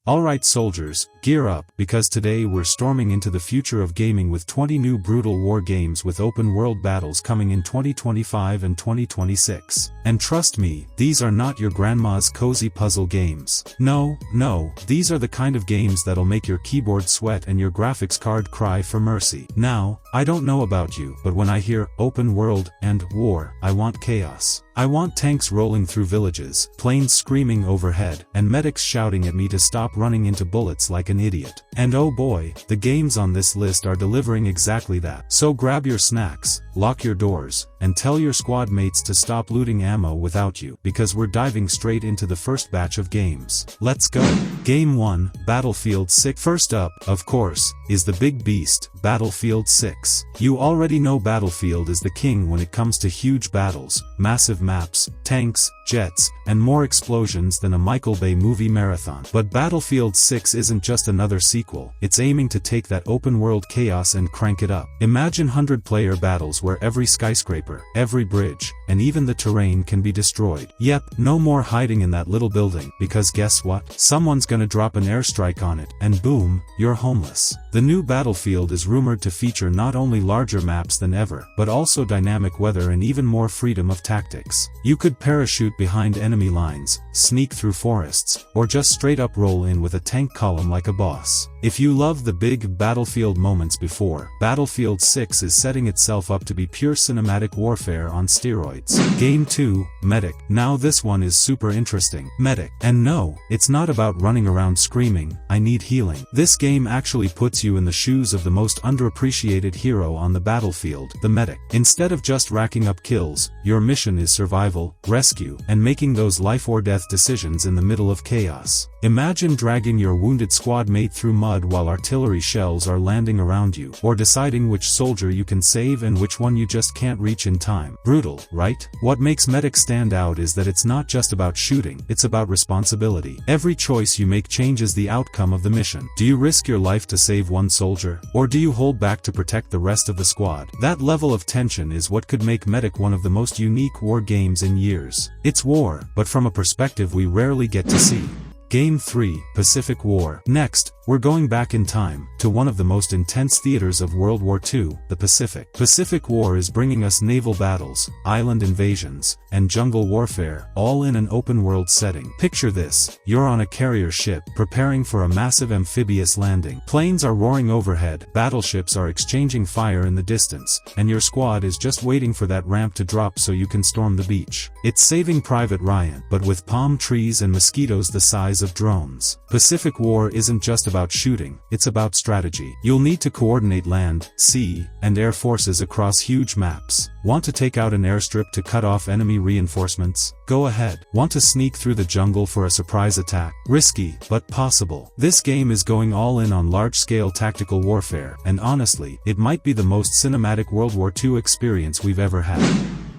Alright soldiers, gear up, because today we're storming into the future of gaming with 20 new brutal war games with open world battles coming in 2025 and 2026. And trust me, these are not your grandma's cozy puzzle games. No, these are the kind of games that'll make your keyboard sweat and your graphics card cry for mercy. Now, I don't know about you, but when I hear open world and war, I want chaos. I want tanks rolling through villages, planes screaming overhead, and medics shouting at me to stop running into bullets like an idiot. And oh boy, the games on this list are delivering exactly that. So grab your snacks, lock your doors, and tell your squad mates to stop looting ammo without you, because we're diving straight into the first batch of games. Let's go! Game 1, Battlefield 6. First up, of course, is the big beast, Battlefield 6. You already know Battlefield is the king when it comes to huge battles, massive maps, tanks, jets, and more explosions than a Michael Bay movie marathon. But Battlefield 6 isn't just another sequel, it's aiming to take that open-world chaos and crank it up. Imagine 100-player battles where every skyscraper, every bridge, and even the terrain can be destroyed. Yep, no more hiding in that little building, because guess what? Someone's gonna drop an airstrike on it, and boom, you're homeless. The new Battlefield is rumored to feature not only larger maps than ever, but also dynamic weather and even more freedom of tactics. You could parachute behind enemy lines, sneak through forests, or just straight up roll in with a tank column like a boss. If you love the big Battlefield moments before, Battlefield 6 is setting itself up to be pure cinematic warfare on steroids. Game 2, Medic. Now this one is super interesting. Medic. And no, it's not about running around screaming, "I need healing." This game actually puts you in the shoes of the most underappreciated hero on the battlefield, the medic. Instead of just racking up kills, your mission is survival, rescue, and making those life or death decisions in the middle of chaos. Imagine dragging your wounded squad mate through mud while artillery shells are landing around you, or deciding which soldier you can save and which one you just can't reach in time. Brutal, right? What makes Medic stand out is that it's not just about shooting, it's about responsibility. Every choice you make changes the outcome of the mission. Do you risk your life to save one soldier? Or do you hold back to protect the rest of the squad? That level of tension is what could make Medic one of the most unique war games in years. It's war, but from a perspective we rarely get to see. Game 3, Pacific War. Next, we're going back in time, to one of the most intense theaters of World War II, the Pacific. Pacific War is bringing us naval battles, island invasions, and jungle warfare, all in an open-world setting. Picture this, you're on a carrier ship, preparing for a massive amphibious landing. Planes are roaring overhead, battleships are exchanging fire in the distance, and your squad is just waiting for that ramp to drop so you can storm the beach. It's Saving Private Ryan, but with palm trees and mosquitoes the size of drones. Pacific War isn't just about shooting, it's about strategy. You'll need to coordinate land, sea, and air forces across huge maps. Want to take out an airstrip to cut off enemy reinforcements? Go ahead. Want to sneak through the jungle for a surprise attack? Risky, but possible. This game is going all in on large-scale tactical warfare, and honestly, it might be the most cinematic World War II experience we've ever had.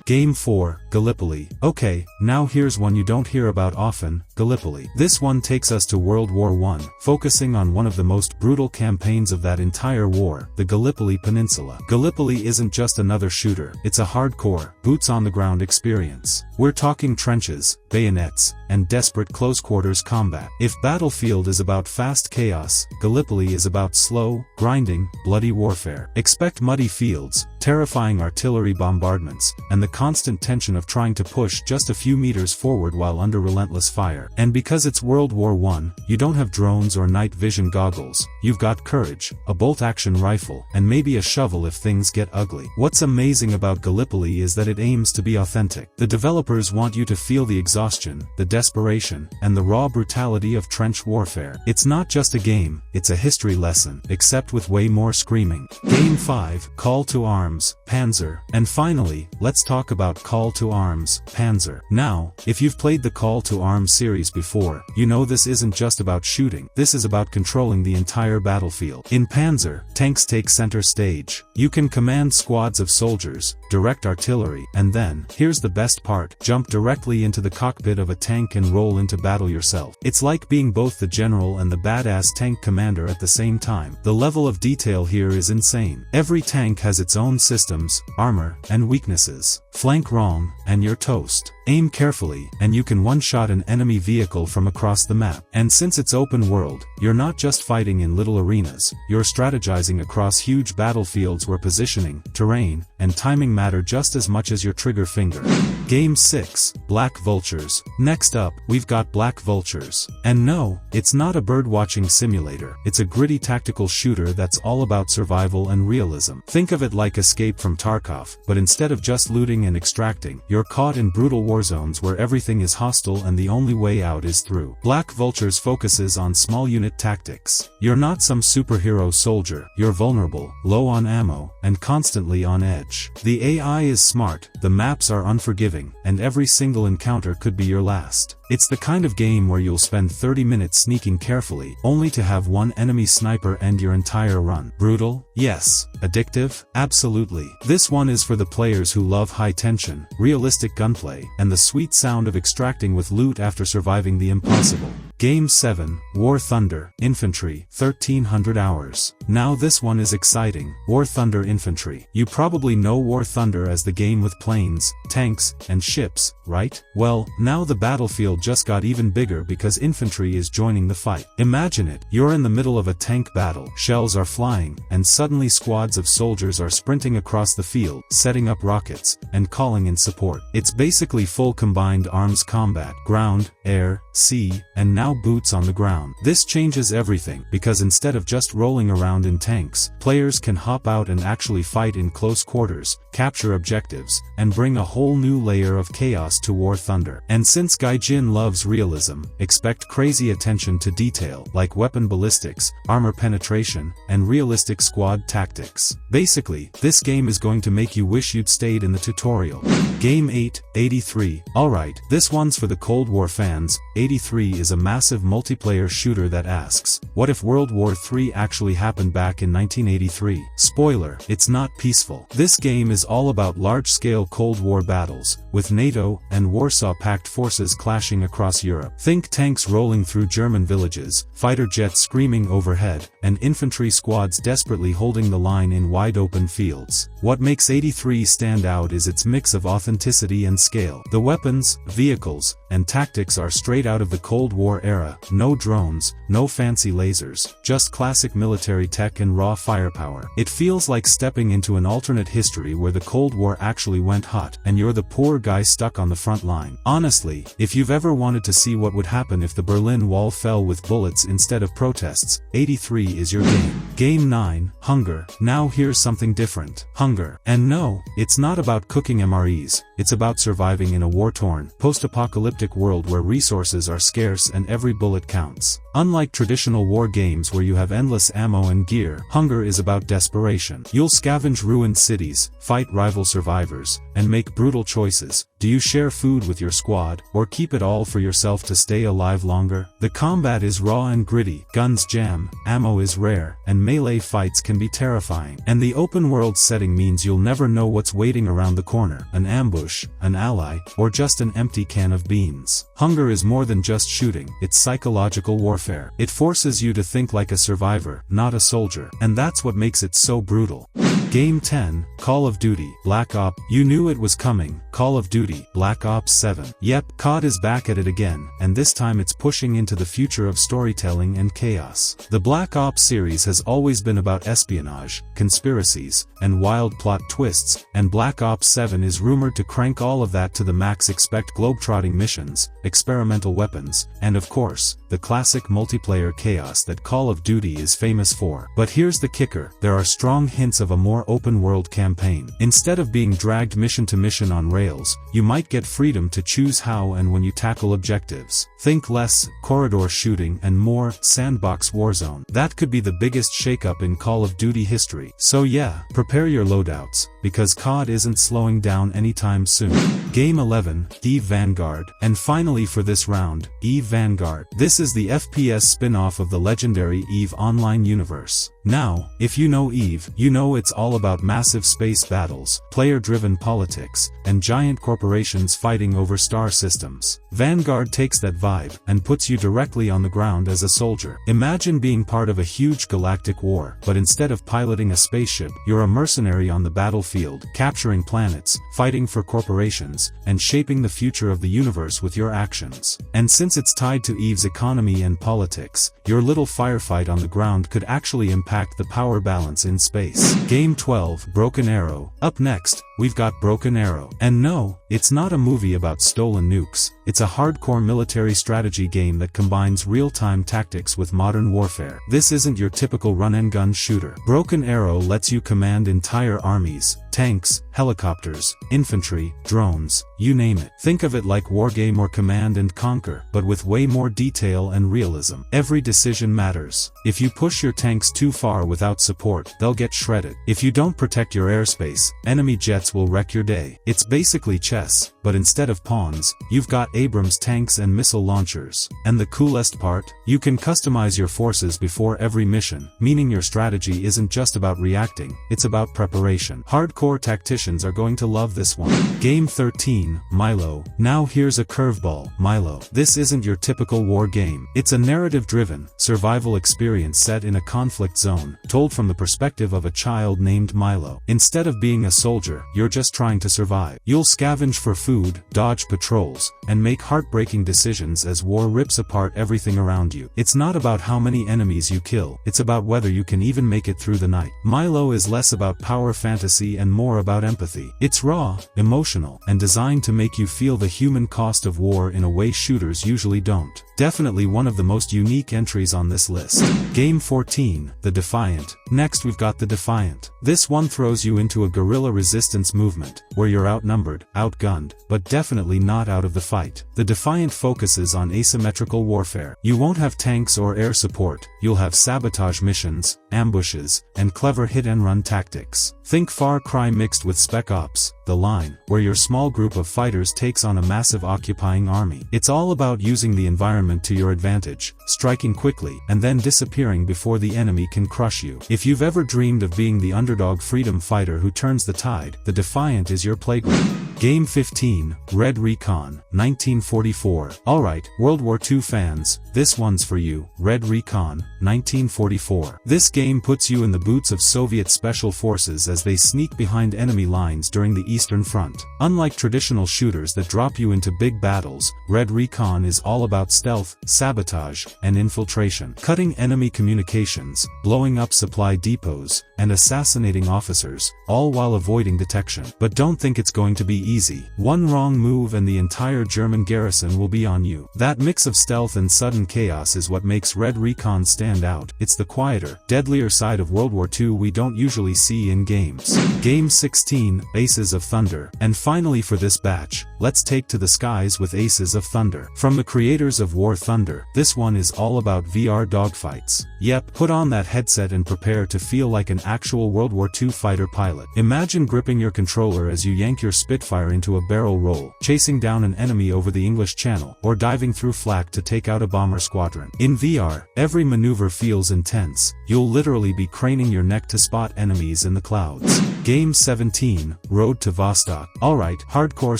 Game 4, Gallipoli. Okay, now here's one you don't hear about often, Gallipoli. This one takes us to World War I, focusing on one of the most brutal campaigns of that entire war, the Gallipoli Peninsula. Gallipoli isn't just another shooter, it's a hardcore, boots-on-the-ground experience. We're talking trenches, bayonets, and desperate close-quarters combat. If Battlefield is about fast chaos, Gallipoli is about slow, grinding, bloody warfare. Expect muddy fields, terrifying artillery bombardments, and the constant tension of trying to push just a few meters forward while under relentless fire. And because it's World War I, you don't have drones or night vision goggles, you've got courage, a bolt-action rifle, and maybe a shovel if things get ugly. What's amazing about Gallipoli is that it aims to be authentic. The developers want you to feel the exhaustion, the desperation, and the raw brutality of trench warfare. It's not just a game, it's a history lesson, except with way more screaming. Game 5, Call to Arms, Panzer. And finally, let's talk about Call to Arms, Panzer. Now, if you've played the Call to Arms series before, you know this isn't just about shooting, this is about controlling the entire battlefield. In Panzer, tanks take center stage. You can command squads of soldiers, direct artillery, and then, here's the best part, jump directly into the cockpit of a tank and roll into battle yourself. It's like being both the general and the badass tank commander at the same time. The level of detail here is insane. Every tank has its own systems, armor, and weaknesses. Flank wrong, and you're toast. Aim carefully, and you can one-shot an enemy vehicle from across the map. And since it's open world, you're not just fighting in little arenas, you're strategizing across huge battlefields where positioning, terrain, and timing matter just as much as your trigger finger. Game 6, Black Vultures. Next up, we've got Black Vultures. And no, it's not a bird-watching simulator, it's a gritty tactical shooter that's all about survival and realism. Think of it like Escape from Tarkov, but instead of just looting and extracting, you're caught in brutal war zones where everything is hostile and the only way out is through. Black Vultures focuses on small unit tactics. You're not some superhero soldier, you're vulnerable, low on ammo, and constantly on edge. The AI is smart, the maps are unforgiving, and every single encounter could be your last. It's the kind of game where you'll spend 30 minutes sneaking carefully, only to have one enemy sniper end your entire run. Brutal? Yes. Addictive? Absolutely. This one is for the players who love high tension, realistic gunplay, and the sweet sound of extracting with loot after surviving the impossible. Game 7, War Thunder Infantry, 1300 hours. Now this one is exciting. War Thunder Infantry. You probably know War Thunder as the game with planes, tanks, and ships, right? Well, now the battlefield just got even bigger because infantry is joining the fight. Imagine it, you're in the middle of a tank battle, shells are flying, and suddenly squads of soldiers are sprinting across the field, setting up rockets, and calling in support. It's basically full combined arms combat, ground, air, sea, and now boots on the ground. This changes everything, because instead of just rolling around in tanks, players can hop out and actually fight in close quarters, capture objectives, and bring a whole new layer of chaos to War Thunder. And since Gaijin loves realism, expect crazy attention to detail, like weapon ballistics, armor penetration, and realistic squad tactics. Basically, this game is going to make you wish you'd stayed in the tutorial. Game 8, 83. Alright, this one's for the Cold War fans. 83 is a massive multiplayer shooter that asks, what if World War III actually happened back in 1983? Spoiler, it's not peaceful. This game is all about large-scale Cold War battles, with NATO and Warsaw Pact forces clashing across Europe. Think tanks rolling through German villages, fighter jets screaming overhead, and infantry squads desperately holding the line in wide-open fields. What makes 83 stand out is its mix of authenticity and scale. The weapons, vehicles, and tactics are straight out of the Cold War era. No drones, no fancy lasers, just classic military tech and raw firepower. It feels like stepping into an alternate history where the Cold War actually went hot, and you're the poor guy stuck on the front line. Honestly, if you've ever wanted to see what would happen if the Berlin Wall fell with bullets instead of protests, 83 is your game. Game 9, Hunger. Now here's something different. Hunger. And no, it's not about cooking MREs, it's about surviving in a war-torn, post-apocalyptic world where resources are scarce and every bullet counts. Unlike traditional war games where you have endless ammo and gear, Hunger is about desperation. You'll scavenge ruined cities, fight rival survivors, and make brutal choices. Do you share food with your squad, or keep it all for yourself to stay alive longer? The combat is raw and gritty, guns jam, ammo is rare, and melee fights can be terrifying. And the open world setting means you'll never know what's waiting around the corner, an ambush, an ally, or just an empty can of beans. Hunger is more than just shooting, it's psychological warfare. It forces you to think like a survivor, not a soldier, and that's what makes it so brutal. Game 10, Call of Duty, Black Ops. You knew it was coming, Call of Duty, Black Ops 7. Yep, COD is back at it again, and this time it's pushing into the future of storytelling and chaos. The Black Ops series has always been about espionage, conspiracies, and wild plot twists, and Black Ops 7 is rumored to crank all of that to the max. Expect globetrotting missions, experimental weapons, and of course, the classic multiplayer chaos that Call of Duty is famous for. But here's the kicker, there are strong hints of a more open-world campaign. Instead of being dragged mission to mission on rails, you might get freedom to choose how and when you tackle objectives. Think less corridor shooting and more sandbox warzone. That could be the biggest shakeup in Call of Duty history. So yeah, prepare your loadouts, because COD isn't slowing down anytime soon. Game 11, EVE Vanguard. And finally for this round, EVE Vanguard. This This is the FPS spin-off of the legendary EVE Online universe. Now, if you know EVE, you know it's all about massive space battles, player-driven politics, and giant corporations fighting over star systems. Vanguard takes that vibe and puts you directly on the ground as a soldier. Imagine being part of a huge galactic war, but instead of piloting a spaceship, you're a mercenary on the battlefield, capturing planets, fighting for corporations, and shaping the future of the universe with your actions. And since it's tied to EVE's economy and politics, your little firefight on the ground could actually impact the power balance in space. Game 12, Broken Arrow. Up next, we've got Broken Arrow. And no, it's not a movie about stolen nukes. It's a hardcore military strategy game that combines real-time tactics with modern warfare. This isn't your typical run-and-gun shooter. Broken Arrow lets you command entire armies, tanks, helicopters, infantry, drones, you name it. Think of it like Wargame or Command and Conquer, but with way more detail and realism. Every decision matters. If you push your tanks too far without support, they'll get shredded. If you don't protect your airspace, enemy jets will wreck your day. It's basically chess, but instead of pawns, you've got Abrams tanks and missile launchers. And the coolest part? You can customize your forces before every mission, meaning your strategy isn't just about reacting, it's about preparation. Hardcore tacticians are going to love this one. Game 13, Milo. Now here's a curveball, Milo. This isn't your typical war game. It's a narrative-driven, survival experience set in a conflict zone, told from the perspective of a child named Milo. Instead of being a soldier, you're just trying to survive. You'll scavenge for food, dodge patrols, and make heartbreaking decisions as war rips apart everything around you. It's not about how many enemies you kill, it's about whether you can even make it through the night. Milo is less about power fantasy and more about empathy. It's raw, emotional, and designed to make you feel the human cost of war in a way shooters usually don't. Definitely one of the most unique entries on this list. Game 14, the Defiant. Next we've got the Defiant. This one throws you into a guerrilla resistance movement, where you're outnumbered, outgunned, but definitely not out of the fight. The Defiant focuses on asymmetrical warfare. You won't have tanks or air support, you'll have sabotage missions, ambushes, and clever hit-and-run tactics. Think Far Cry mixed with Spec Ops, The Line, where your small group of fighters takes on a massive occupying army. It's all about using the environment to your advantage, striking quickly, and then disappearing before the enemy can crush you. If you've ever dreamed of being the underdog freedom fighter who turns the tide, the Defiant is your playground. Game 15, Red Recon, 1944. Alright, World War II fans, this one's for you. Red Recon, 1944. This game puts you in the boots of Soviet special forces as they sneak behind enemy lines during the Eastern Front. Unlike traditional shooters that drop you into big battles, Red Recon is all about stealth, sabotage, and infiltration. Cutting enemy communications, blowing up supply depots, and assassinating officers, all while avoiding detection. But don't think it's going to be easy. One wrong move and the entire German garrison will be on you. That mix of stealth and sudden chaos is what makes Red Recon stand out. It's the quieter, deadlier side of World War II we don't usually see in games. Game 16, Aces of Thunder. And finally for this batch, let's take to the skies with Aces of Thunder. From the creators of War Thunder, this one is all about VR dogfights. Yep, put on that headset and prepare to feel like an actual World War II fighter pilot. Imagine gripping your controller as you yank your Spitfire into a barrel roll, chasing down an enemy over the English Channel, or diving through flak to take out a bomber squadron. In VR, every maneuver feels intense. You'll literally be craning your neck to spot enemies in the clouds. Game 17, Road to Vostok. Alright, hardcore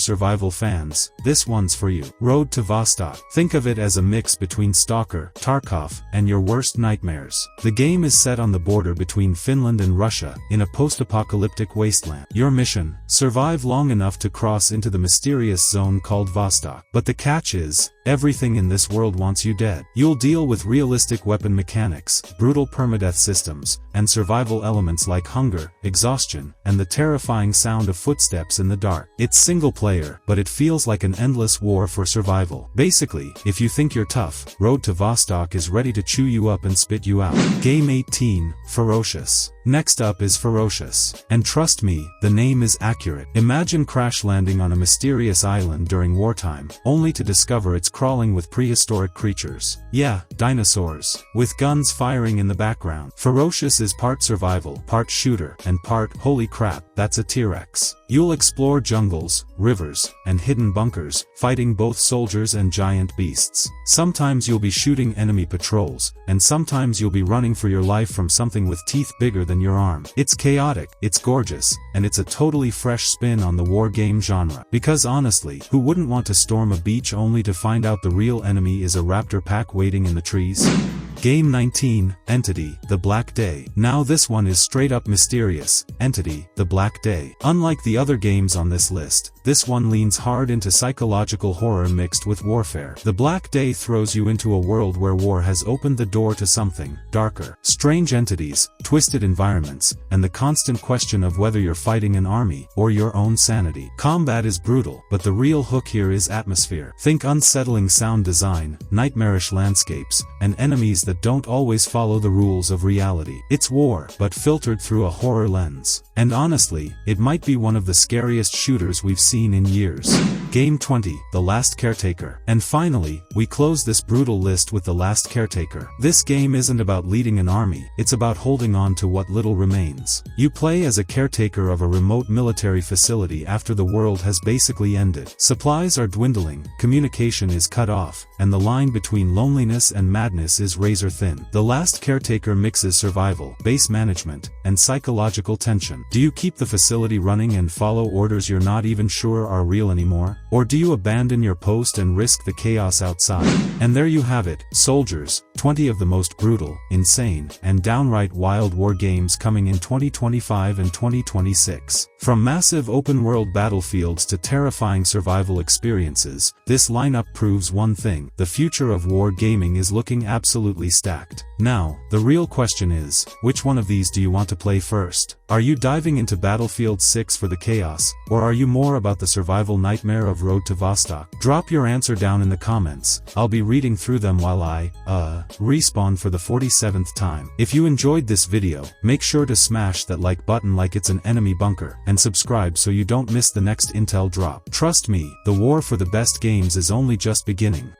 survival fans, this one's for you. Road to Vostok. Think of it as a mix between Stalker, Tarkov, and your worst nightmares. The game is set on the border between Finland and Russia, in a post-apocalyptic wasteland. Your mission, survive long enough to cross into the mysterious zone called Vostok. But the catch is, everything in this world wants you dead. You'll deal with realistic weapon mechanics, brutal permadeath systems, and survival elements like hunger, exhaustion, and the terrifying sound of footsteps in the dark. It's single player, but it feels like an endless war for survival. Basically, if you think you're tough, Road to Vostok is ready to chew you up and spit you out. Game 18, Ferocious. Next up is Ferocious. And trust me, the name is accurate. Imagine crash landing on a mysterious island during wartime, only to discover it's crawling with prehistoric creatures. Yeah, dinosaurs. With guns firing in the background. Ferocious is part survival, part shooter, and part, holy crap, crap, that's a T-Rex. You'll explore jungles, rivers, and hidden bunkers, fighting both soldiers and giant beasts. Sometimes you'll be shooting enemy patrols, and sometimes you'll be running for your life from something with teeth bigger than your arm. It's chaotic, it's gorgeous, and it's a totally fresh spin on the war game genre. Because honestly, who wouldn't want to storm a beach only to find out the real enemy is a raptor pack waiting in the trees? Game 19, Entity, The Black Day. Now this one is straight up mysterious. Entity, The Black Day. Unlike the other games on this list, this one leans hard into psychological horror mixed with warfare. The Black Day throws you into a world where war has opened the door to something darker. Strange entities, twisted environments, and the constant question of whether you're fighting an army or your own sanity. Combat is brutal, but the real hook here is atmosphere. Think unsettling sound design, nightmarish landscapes, and enemies that don't always follow the rules of reality. It's war, but filtered through a horror lens. And honestly, it might be one of the scariest shooters we've seen in years. Game 20, The Last Caretaker. And finally, we close this brutal list with The Last Caretaker. This game isn't about leading an army, it's about holding on to what little remains. You play as a caretaker of a remote military facility after the world has basically ended. Supplies are dwindling, communication is cut off, and the line between loneliness and madness is razor thin. The Last Caretaker mixes survival, base management, and psychological tension. Do you keep the facility running and follow orders you're not even sure are real anymore? Or do you abandon your post and risk the chaos outside? And there you have it, soldiers, 20 of the most brutal, insane, and downright wild war games coming in 2025 and 2026. From massive open-world battlefields to terrifying survival experiences, this lineup proves one thing: the future of war gaming is looking absolutely stacked. Now, the real question is, which one of these do you want to play first? Are you diving into Battlefield 6 for the chaos, or are you more about the survival nightmare of Road to Vostok? Drop your answer down in the comments. I'll be reading through them while I, respawn for the 47th time. If you enjoyed this video, make sure to smash that like button like it's an enemy bunker, and subscribe so you don't miss the next intel drop. Trust me, the war for the best games is only just beginning.